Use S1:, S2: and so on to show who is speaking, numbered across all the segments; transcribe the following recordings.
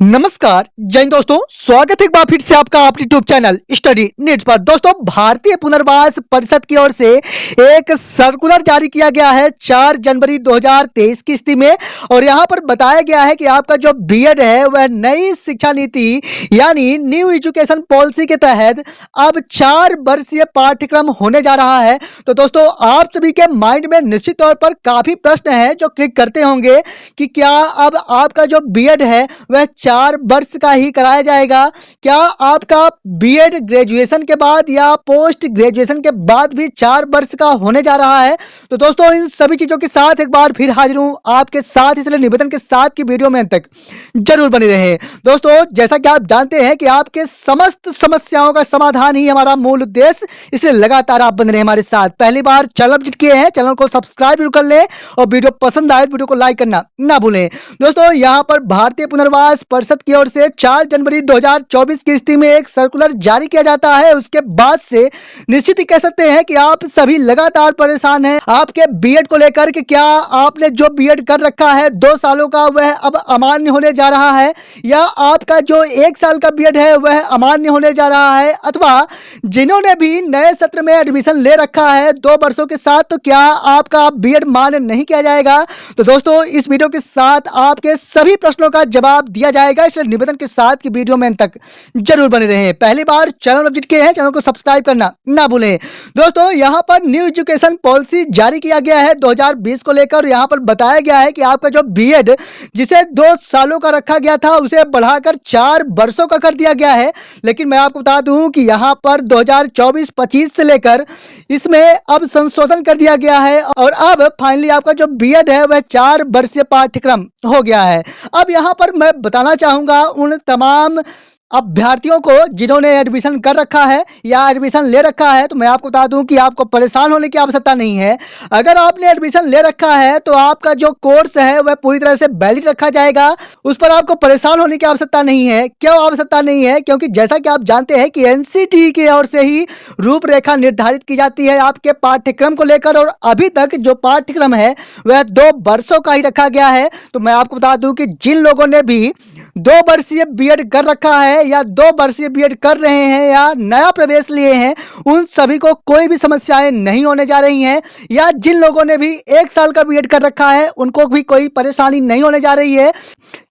S1: नमस्कार जय हिंद दोस्तों, स्वागत है एक बार फिर से आपका अपने यूट्यूब चैनल स्टडी नीड्स पर। दोस्तों, भारतीय पुनर्वास परिषद की ओर से एक सर्कुलर जारी किया गया है 4 जनवरी 2023 की स्थिति में, और यहां पर बताया गया है कि आपका जो बीएड है वह नई शिक्षा नीति यानी न्यू एजुकेशन पॉलिसी के तहत अब 4 वर्षीय पाठ्यक्रम होने जा रहा है। तो दोस्तों, आप सभी के माइंड में निश्चित तौर पर काफी प्रश्न है जो क्लिक करते होंगे कि क्या अब आपका जो बीएड है वह 4 वर्ष का ही कराया जाएगा। क्या आपका बीएड ग्रेजुएशन के बाद या पोस्ट ग्रेजुएशन के बाद भी 4 वर्ष का होने जा रहा है। तो दोस्तों, इन सभी चीजों के साथ एक बार फिर हाजिर हूं आपके साथ, इसलिए निवेदन के साथ की वीडियो में अंत तक जरूर बने रहे। दोस्तों, जैसा कि आप जानते हैं कि आपके समस्त समस्याओं का समाधान ही हमारा मूल उद्देश्य, इसलिए लगातार आप बने रहे हमारे साथ। पहली बार चैनल विजिट किए हैं, चैनल को सब्सक्राइब जरूर कर लें और वीडियो पसंद आए वीडियो को लाइक करना ना भूलें। दोस्तों, यहां पर भारतीय पुनर्वास परिषद की ओर से 4 जनवरी 2024 की स्थिति में एक सर्कुलर जारी किया जाता है। उसके बाद से निश्चित ही कह सकते हैं कि आप सभी लगातार परेशान हैं आपके बीएड को लेकर कि क्या आपने जो बीएड कर रखा है 2 सालों का वह अब अमान्य होने जा रहा है, या आपका जो 1 साल का बीएड है वह अमान्य होने जा रहा है, अथवा जिन्होंने भी नए सत्र में एडमिशन ले रखा है 2 वर्षों के साथ, तो क्या आपका बीएड मान्य नहीं किया जाएगा। तो दोस्तों, इस वीडियो के साथ आपके सभी प्रश्नों का जवाब दिया जाएगा, इसलिए निवेदन के साथ की वीडियो में अंत तक जरूर बने रहें। पहली बार चैनल विजिट किए हैं, चैनल को सब्सक्राइब करना ना भूलें। दोस्तों, यहां पर न्यू एजुकेशन पॉलिसी जारी किया गया है 2020 को लेकर। यहां पर बताया गया है कि आपका जो बीएड जिसे 2 सालों का रखा गया था उसे बढ़ाकर 4 वर्षों का कर दिया गया है। लेकिन मैं आपको बता दूं कि यहां पर 2024-25 से लेकर इसमें अब संशोधन कर दिया गया है, और अब फाइनली आपका जो बीएड है वह 4 वर्षीय पाठ्यक्रम हो गया है। अब यहां पर मैं बताना चाहूंगा उन तमाम अभ्यर्थियों को जिन्होंने एडमिशन कर रखा है या एडमिशन ले रखा है, तो मैं आपको बता दूं कि आपको परेशान होने की आवश्यकता नहीं है। अगर आपने एडमिशन ले रखा है तो आपका जो कोर्स है वह पूरी तरह से वैलिड रखा जाएगा, उस पर आपको परेशान होने की आवश्यकता नहीं है। क्यों आवश्यकता नहीं है? क्योंकि जैसा कि आप जानते हैं कि एनसीटी की ओर से ही रूपरेखा निर्धारित की जाती है आपके पाठ्यक्रम को लेकर, और अभी तक जो पाठ्यक्रम है वह 2 वर्षों का ही रखा गया है। तो मैं आपको बता दूं कि जिन लोगों ने भी 2 वर्षीय बीएड कर रखा है या 2 वर्षीय बीएड कर रहे हैं या नया प्रवेश लिए हैं, उन सभी को कोई भी समस्याएं नहीं होने जा रही हैं, या जिन लोगों ने भी 1 साल का बीएड कर रखा है उनको भी कोई परेशानी नहीं होने जा रही है,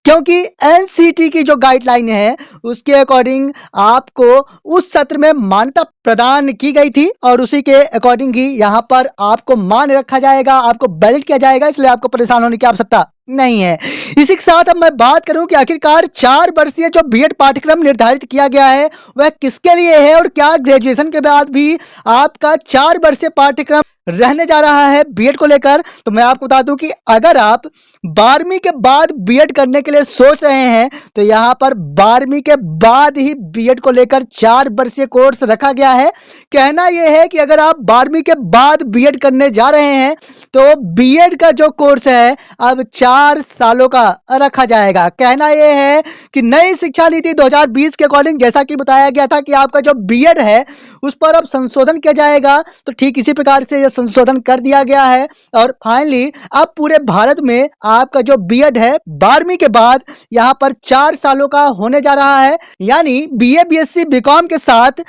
S1: क्योंकि एनसीटी की जो गाइडलाइन है उसके अकॉर्डिंग आपको उस सत्र में मान्यता प्रदान की गई थी, और उसी के अकॉर्डिंग ही यहां पर आपको मान्य रखा जाएगा, आपको वैलिड किया जाएगा, इसलिए आपको परेशान होने की आवश्यकता नहीं है। इसी के साथ अब मैं बात करूं कि आखिरकार 4 वर्षीय जो बीएड पाठ्यक्रम निर्धारित किया गया है वह किसके लिए है, और क्या ग्रेजुएशन के बाद भी आपका 4 वर्षीय पाठ्यक्रम रहने जा रहा है बीएड को लेकर। तो मैं आपको बता दूं कि अगर आप 12वीं के बाद बीएड करने के लिए सोच रहे हैं तो यहां पर 12वीं के बाद ही बीएड को लेकर 4 वर्षीय कोर्स रखा गया है। कहना यह है कि अगर आप 12वीं के बाद बीएड करने जा रहे हैं तो बीएड का जो कोर्स है अब 4 सालों का रखा जाएगा। कहना यह है कि नई शिक्षा नीति 2020 के अकॉर्डिंग जैसा कि बताया गया था कि आपका जो बीएड है उस पर अब संशोधन किया जाएगा, तो ठीक इसी प्रकार से यह संशोधन कर दिया गया है, और फाइनली अब पूरे भारत में आपका जो बीएड है 12वीं के बाद यहां पर 4 सालों का होने जा रहा है। यानी बीए बीएससी बीकॉम के साथ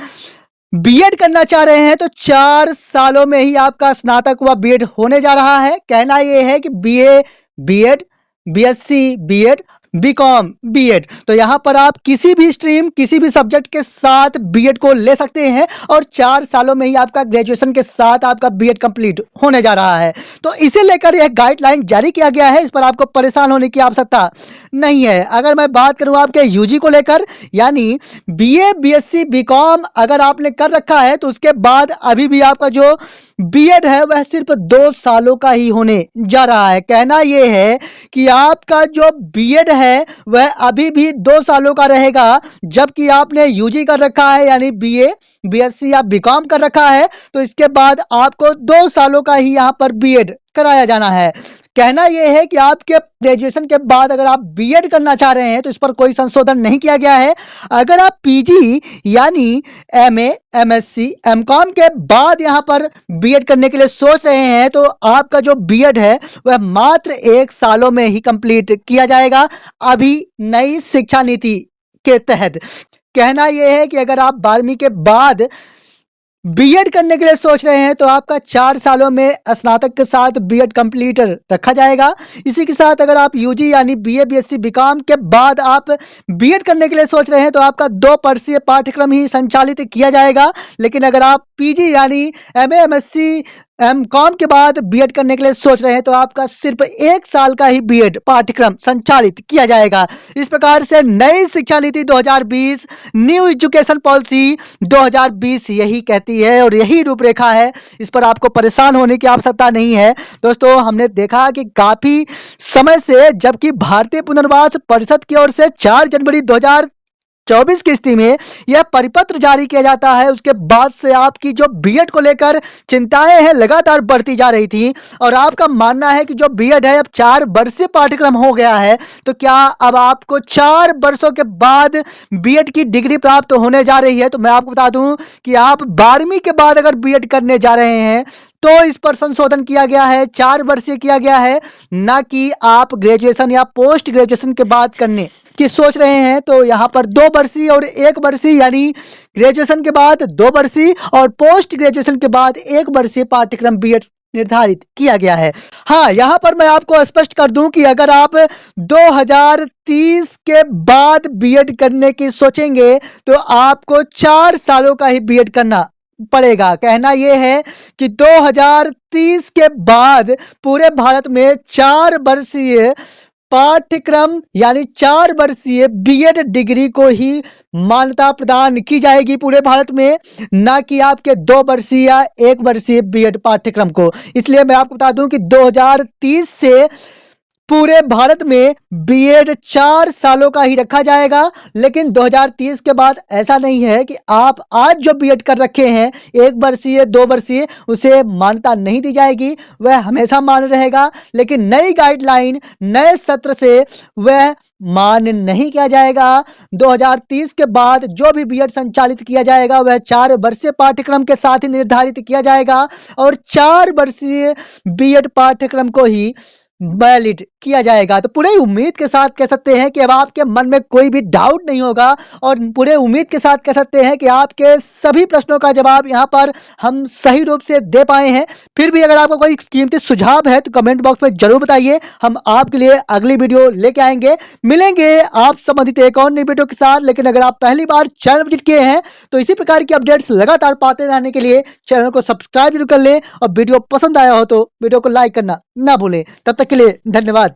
S1: बीएड करना चाह रहे हैं तो 4 सालों में ही आपका स्नातक व बीएड होने जा रहा है। कहना यह है कि BA BEd, BSc BEd, BCom BEd, तो यहां पर आप किसी भी स्ट्रीम किसी भी सब्जेक्ट के साथ बीएड को ले सकते हैं, और 4 सालों में ही आपका ग्रेजुएशन के साथ आपका बीएड कंप्लीट होने जा रहा है। तो इसे लेकर यह गाइडलाइन जारी किया गया है, इस पर आपको परेशान होने की आवश्यकता नहीं है। अगर मैं बात करूं आपके यूजी को लेकर, यानी बीए बीएससी बीकॉम अगर आपने कर रखा है तो उसके बाद अभी भी आपका जो बीएड है वह सिर्फ 2 सालों का ही होने जा रहा है। कहना यह है कि आपका जो बीएड है वह अभी भी 2 सालों का रहेगा, जबकि आपने यूजी कर रखा है यानी बीए बीएससी या बीकॉम कर रखा है तो इसके बाद आपको 2 सालों का ही यहां पर बीएड कराया जाना है। कहना यह है कि आपके ग्रेजुएशन के बाद अगर आप बीएड करना चाह रहे हैं तो इस पर कोई संशोधन नहीं किया गया है। अगर आप पीजी यानी एमए, एमएससी, एमकॉम के बाद यहाँ पर बीएड करने के लिए सोच रहे हैं तो आपका जो बीएड है वह मात्र 1 सालों में ही कंप्लीट किया जाएगा, अभी नई शिक्षा नीति के तहत। कहना यह है कि अगर आप 12वीं के बाद बीएड करने के लिए सोच रहे हैं तो आपका 4 सालों में स्नातक के साथ बीएड कंप्लीट रखा जाएगा। इसी के साथ अगर आप यूजी यानी बीए, बीएससी, बीकॉम के बाद आप बीएड करने के लिए सोच रहे हैं तो आपका 2 वर्षीय पाठ्यक्रम ही संचालित किया जाएगा। लेकिन अगर आप पीजी यानी एमए, एमएससी, एमकॉम के बाद बीएड करने के लिए सोच रहे हैं तो आपका सिर्फ 1 साल का ही बीएड पाठ्यक्रम संचालित किया जाएगा। इस प्रकार से नई शिक्षा नीति 2020, न्यू एजुकेशन पॉलिसी 2020 यही कहती है और यही रूपरेखा है। इस पर आपको परेशान होने की आवश्यकता नहीं है। दोस्तों, हमने देखा कि काफी समय से जबकि भारतीय पुनर्वास परिषद की ओर से 4 जनवरी 2024 की स्थिति में यह परिपत्र जारी किया जाता है, उसके बाद से आपकी जो बीएड को लेकर चिंताएं हैं लगातार बढ़ती जा रही थी और आपका मानना है कि जो बीएड है अब 4 वर्षीय पाठ्यक्रम हो गया है, तो क्या अब आपको 4 वर्षों के बाद बीएड की डिग्री प्राप्त होने जा रही है। तो मैं आपको बता दूं कि आप 12वीं के बाद अगर बीएड करने जा रहे हैं तो इस पर संशोधन किया गया है, 4 वर्षीय किया गया है, ना कि आप ग्रेजुएशन या पोस्ट ग्रेजुएशन के बाद करने की सोच रहे हैं। तो यहाँ पर 2 वर्षीय और 1 वर्षीय यानी ग्रेजुएशन के बाद 2 वर्षीय और पोस्ट ग्रेजुएशन के बाद 1 वर्षीय पाठ्यक्रम बीएड निर्धारित किया गया है। हाँ, यहाँ पर मैं आपको स्पष्ट कर दूं कि अगर आप 2030 के बाद बीएड करने की सोचेंगे तो आपको 4 सालों का ही बीएड करना पड़ेगा। कहना यह है कि 2030 के बाद पूरे भारत में 4 वर्षीय पाठ्यक्रम यानी 4 वर्षीय बीएड डिग्री को ही मान्यता प्रदान की जाएगी पूरे भारत में, ना कि आपके 2 वर्षीय या 1 वर्षीय बीएड पाठ्यक्रम को। इसलिए मैं आपको बता दूं कि 2030 से पूरे भारत में बीएड 4 सालों का ही रखा जाएगा। लेकिन 2030 के बाद ऐसा नहीं है कि आप आज जो बीएड कर रखे हैं 1 वर्षीय, 2 वर्षीय, उसे मान्यता नहीं दी जाएगी, वह हमेशा मान्य रहेगा। लेकिन नई गाइडलाइन नए सत्र से वह मान्य नहीं किया जाएगा। 2030 के बाद जो भी बीएड संचालित किया जाएगा वह 4 वर्षीय पाठ्यक्रम के साथ ही निर्धारित किया जाएगा और 4 वर्षीय बीएड पाठ्यक्रम को ही वैलिड किया जाएगा। तो पूरे उम्मीद के साथ कह सकते हैं कि अब आपके मन में कोई भी डाउट नहीं होगा और पूरे उम्मीद के साथ कह सकते हैं कि आपके सभी प्रश्नों का जवाब यहाँ पर हम सही रूप से दे पाए हैं। फिर भी अगर आपको कोई कीमती सुझाव है तो कमेंट बॉक्स में जरूर बताइए, हम आपके लिए अगली वीडियो लेके आएंगे। मिलेंगे आप संबंधित एक और नई वीडियो के साथ। लेकिन अगर आप पहली बार चैनल विजिट किए हैं तो इसी प्रकार की अपडेट्स लगातार पाते रहने के लिए चैनल को सब्सक्राइब जरूर कर लें और वीडियो पसंद आया हो तो वीडियो को लाइक करना ना भूलें। तब तक के लिए धन्यवाद।